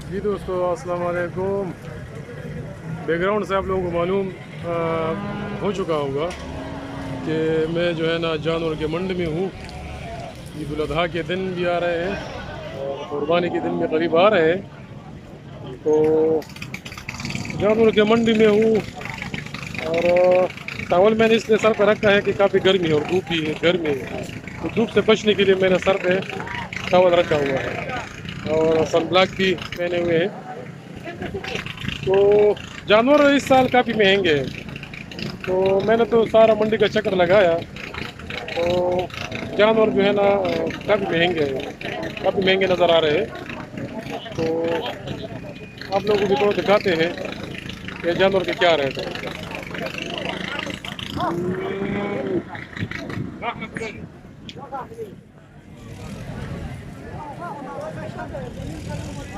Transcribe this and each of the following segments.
जी दोस्तों, अस्सलाम वालेकुम। बैकग्राउंड से आप लोगों को मालूम हो चुका होगा कि मैं जो है ना जानवर के मंडी में हूँ। ईद उल अजहा के दिन भी आ रहे हैं और कुर्बानी के दिन भी करीब आ रहे हैं, तो जानवर के मंडी में हूँ। और टावल मैंने इसलिए सर पर रखा है कि काफ़ी गर्मी है और धूप भी है, गर्मी है, तो धूप से बचने के लिए मैंने सर पे टावल रखा हुआ है और सन ब्लॉक भी पहने हुए हैं। तो जानवर इस साल काफ़ी महंगे हैं, तो मैंने तो सारा मंडी का चक्कर लगाया, तो जानवर जो है ना काफ़ी महंगे हैं, काफ़ी महंगे नज़र आ रहे हैं। तो आप लोगों को भी थोड़ा दिखाते हैं कि जानवर के क्या रेट है।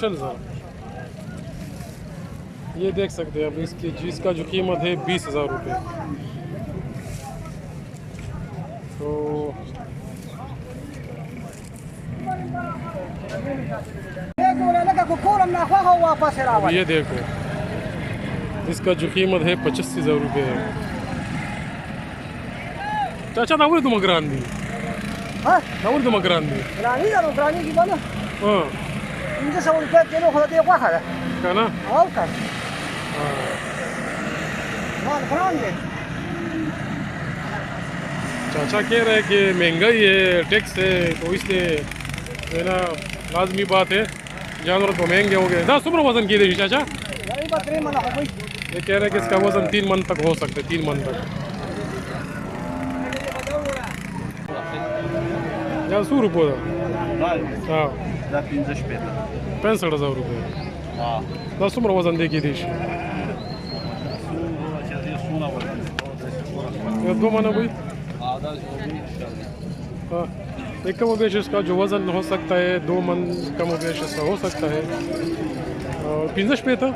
शलज़ा। ये देख सकते हैं अब इसकी जिसका जो कीमत है 20,000 रुपये। तो अब ये देखो इसका जो कीमत है 25,000 रुपये है। चाचा ना तुम ग्रांदी ना तुम ग्रांदी हाँ ना चाचा कह रहे हैं कि महंगाई है, टैक्स है, तो इसलिए है ना लाजमी बात है जानवर तो महंगे हो गए। 10 वजन की देखिए चाचा, ये कह रहे हैं कि इसका वजन 3 मन तक हो सकता है, 3 मन तक। या 100 रुपये हाँ 65,000 रुपये। 10 वजन देखिए देखिए दो माना भाई हाँ, एक कम बेश इसका जो वज़न हो सकता है 2 मन कम बेश इसका हो सकता है। और 65 पे था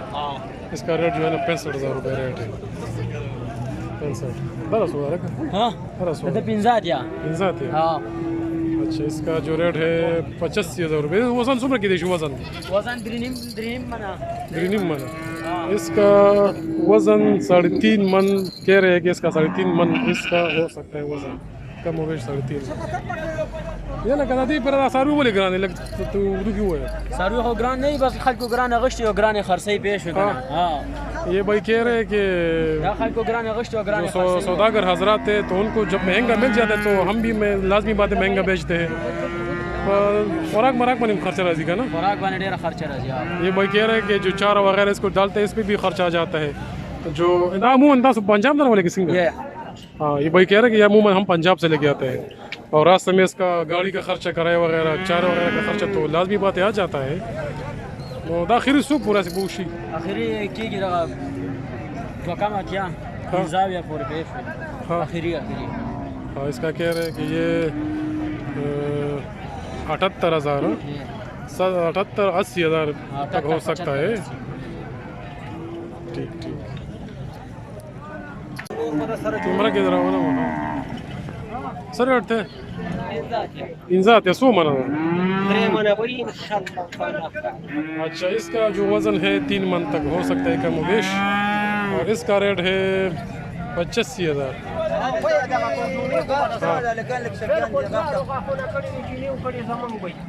इसका रेट जो है ना 65,000 रुपये रेट है। 65 बरस हुआ हाँ बरस हुआ है हाँ। अच्छा इसका जो रेट है 85,000 रुपये। वज़न सुमर की देखिए वज़न द्रिनिम मना इसका वज़न 3.5 मन कह रहे हैं कि इसका 3.5 मन इसका हो सकता है वज़न कम हो गया 3.5। ये ना कहना थी पर सारू बोले ग्राने लग तो उर्दू क्यों है सारू हो ग्रान नहीं बस खल को ग्रान अगश्त और ग्रान खरसई पेश हो गया हाँ। ये भाई कह रहे हैं कि खल को ग्रान अगश्त और ग्रान सौदागर हजरात है तो उनको जब महंगा मिल जाता है तो हम भी लाजमी बात है महंगा बेचते हैं। खुराक मराक बने खर्चा राजी का ना खुराक बने डेरा खर्चा राजी। ये भाई कह रहे हैं कि जो चारा वगैरह इसको डालते हैं इस पर भी खर्चा आ जाता है। तो जो अमूमन पंजाब ना वाले किसी हाँ ये भाई कह रहे हैं कि अमूमन हम पंजाब से लेके आते हैं और रास्ते में इसका गाड़ी का खर्चा किराया वगैरह चारा वगैरह का खर्चा तो लाजमी बात है आ जाता है। तो दाखिरी सूप पूरा से पूछी आखिरी की जगह तो कम क्या जाविया पूरे पेश हाँ आखिरी हाँ इसका कह रहे हैं कि ये 78,000 78-80,000 तक हो सकता है। ठीक ठीक तुम्हारा किधर आओ ना वहाँ सर अड़ते इंजात या 100 मना। अच्छा इसका जो वज़न है 3 मन तक हो सकता है कम वेश और इसका रेट है 85,000।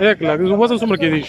1 लाख वजन सुमर के दीश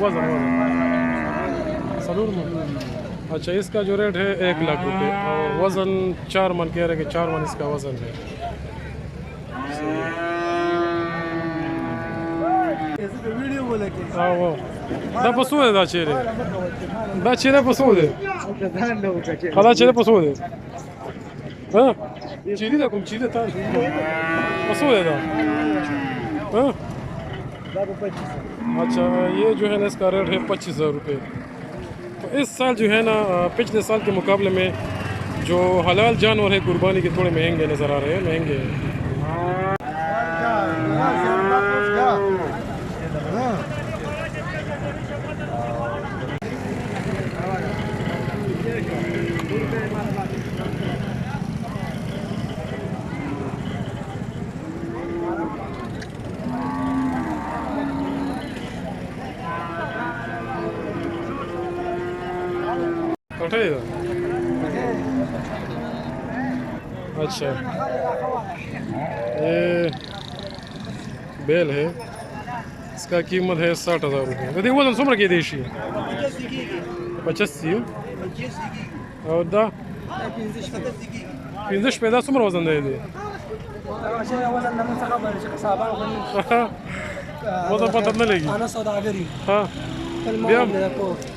वजन सलूर अच्छा, इसका जो रेट है 1 लाख रुपए और वज़न 4 मन कह रहे हैं कि 4 मन इसका वज़न है। हाँ वो da posude da cere da cere posude hala cere posude हाँ चीनी da cum चीनी था posude da हाँ अच्छा, ये जो है ना इसका रेट है 25,000 रुपये। तो इस साल जो है ना पिछले साल के मुकाबले में जो हलाल जानवर है कुर्बानी के थोड़े महंगे नज़र आ रहे हैं, महंगे हैं। उठाइएगा। अच्छा, ये बेल है, इसका कीमत है 60,000 रुपये। कधी वजन सुमर के देशी 85 और दा 50 पैदा सुमर वजन दे दे वजन पता न लगी। हाँ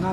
ना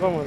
vamos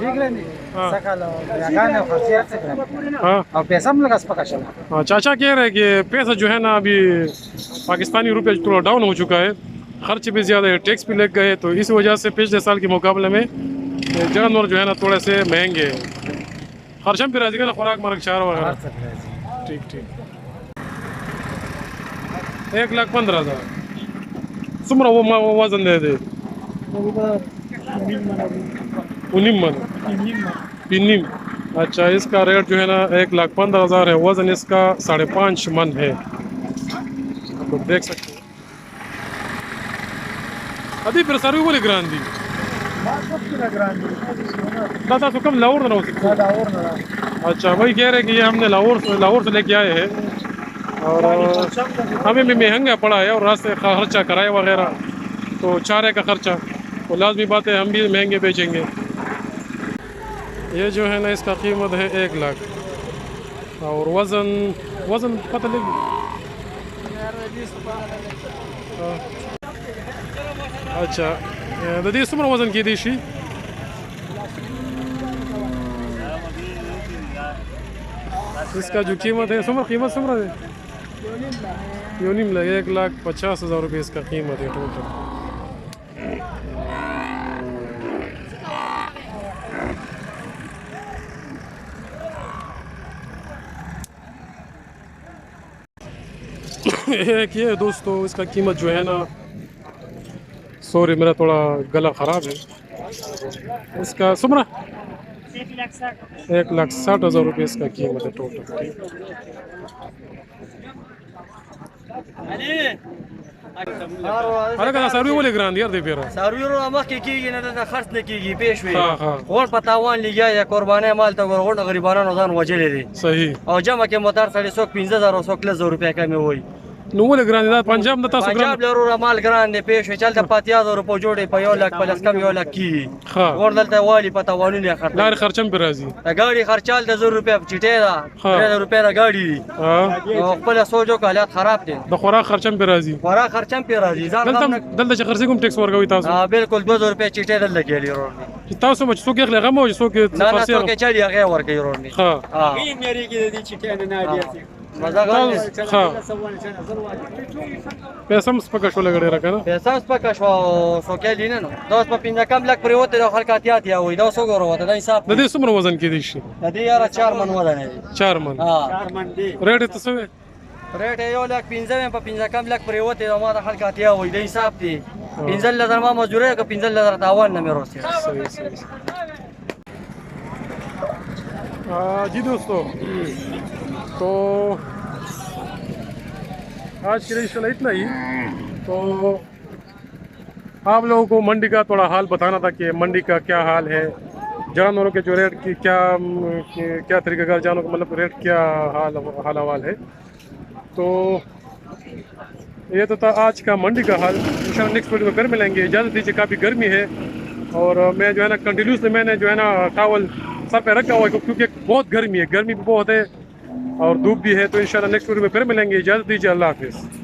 Diglen, sakalo, gane खर्चिया से हाँ और पैसा हम लगा पका चला हाँ, चाचा कह रहे हैं कि पैसा जो है ना अभी पाकिस्तानी रुपये थोड़ा डाउन हो चुका है, खर्च भी ज़्यादा है, टैक्स भी लग गए, तो इस वजह से पिछले साल के मुकाबले में जानवर जो है ना थोड़े से महंगे हैं। खर्चम भी राजी का ना खुराक मरक चार वगैरह। ठीक ठीक 1,15,000 सुमरा वो वजन दे दे पिनिम। अच्छा, इसका रेट जो है ना 1,15,000 है, वजन इसका 5.5 मन है, तो देख सकते हो। अभी फिर सर्वी बोली ग्रांडी दादा तो कम लाहौर ना हो सकता। अच्छा, वही कह रहे हैं कि ये हमने लाहौर से लेके आए हैं और हमें भी महंगा पड़ा है और रास्ते का खर्चा किराया वगैरह, तो चारे का खर्चा, तो लाजमी बात है हम भी महंगे बेचेंगे। ये जो है ना इसका कीमत है 1 लाख और वज़न पता लगी। अच्छा, ददी सुमर वज़न की देशी इसका जो कीमत है सुमर है यूनिम लगे 1,50,000 रुपये इसका कीमत है टोटल। एक ये दोस्तों, इसका कीमत जो है ना, सॉरी मेरा थोड़ा गला ख़राब है, इसका सुमरा 1,60,000 रुपये इसका कीमत है टोटल। अरे कदा सर्वी बोले ग्रांड यार दे फिर सर्वी रो अमा की ना खर्च ने की पेश हुई हाँ और पतावान लिया या कुर्बानी माल तो और गरीबाना नौजान वजले दे सही और जमा के मोतार 15,000 और 16,000 रुपए का में हुई नुले ग्रांड दा पंजाब न तासु पंजाब जरूर माल ग्रांड पेश हुई चलता 5,000 रुपए जोड़े पे 1 लाख प्लस कम 1 लाख की और दलता वाली पतावान ने खर्च लार खर्चम पे राजी गाड़ी खर्चाल 1000 रुपए चिटे दा 3000 रुपए दा गाड़ी हां और प्लस सोजो का हालत खराब थे द खोरा खर्चम पे राजी दलता खर्चे गुम टैक्स वर्गा तासु हां बिल्कुल 2,000 रुपए चिटे दल लगे ली रोड तासु मच सो के लगा मो सो के ना तो के चली गए वर्ग रोड हां हां ये मेरी की दी चिटे ना दिया मजा हां पैसा मस पका शो लगड़े रखा ना पैसा उस पर का सो के ली ना दोस्त पर पिंजा कम लग पर होते हल्का तिया हुई 200 गरो होता है हिसाब ददी सुमर वजन की दिशी ददी यार 4 मन वजन है 4 मन हां 4 मन दी रेट तो सवे रेट है 1 लाख 15 पर पिंजा कम लग पर होते हमारा हल्का तिया हुई हिसाब थी 15,000 में मजदूर है का 15,000 तावन ना मेरो से सही जी दोस्तों, तो आज के लिए इंशाल्लाह इतना ही। तो आप लोगों को मंडी का थोड़ा हाल बताना था कि मंडी का क्या हाल है, जानवरों के जो रेट की क्या तरीक़ेकार जानवरों का मतलब रेट क्या हाल है। तो ये तो था आज का मंडी का हाल। इंशाल्लाह नेक्स्ट वीडियो में फिर मिलेंगे। इजाज़त दीजिए, काफ़ी गर्मी है और मैं जो है ना कंटिन्यूसली मैंने जो है ना टॉवल सर पे रखा हुआ है क्योंकि बहुत गर्मी है, गर्मी भी बहुत है और धूप भी है। तो इंशाल्लाह नेक्स्ट वीडियो में फिर मिलेंगे। इजाज़त दीजिए, अल्लाह हाफिज़।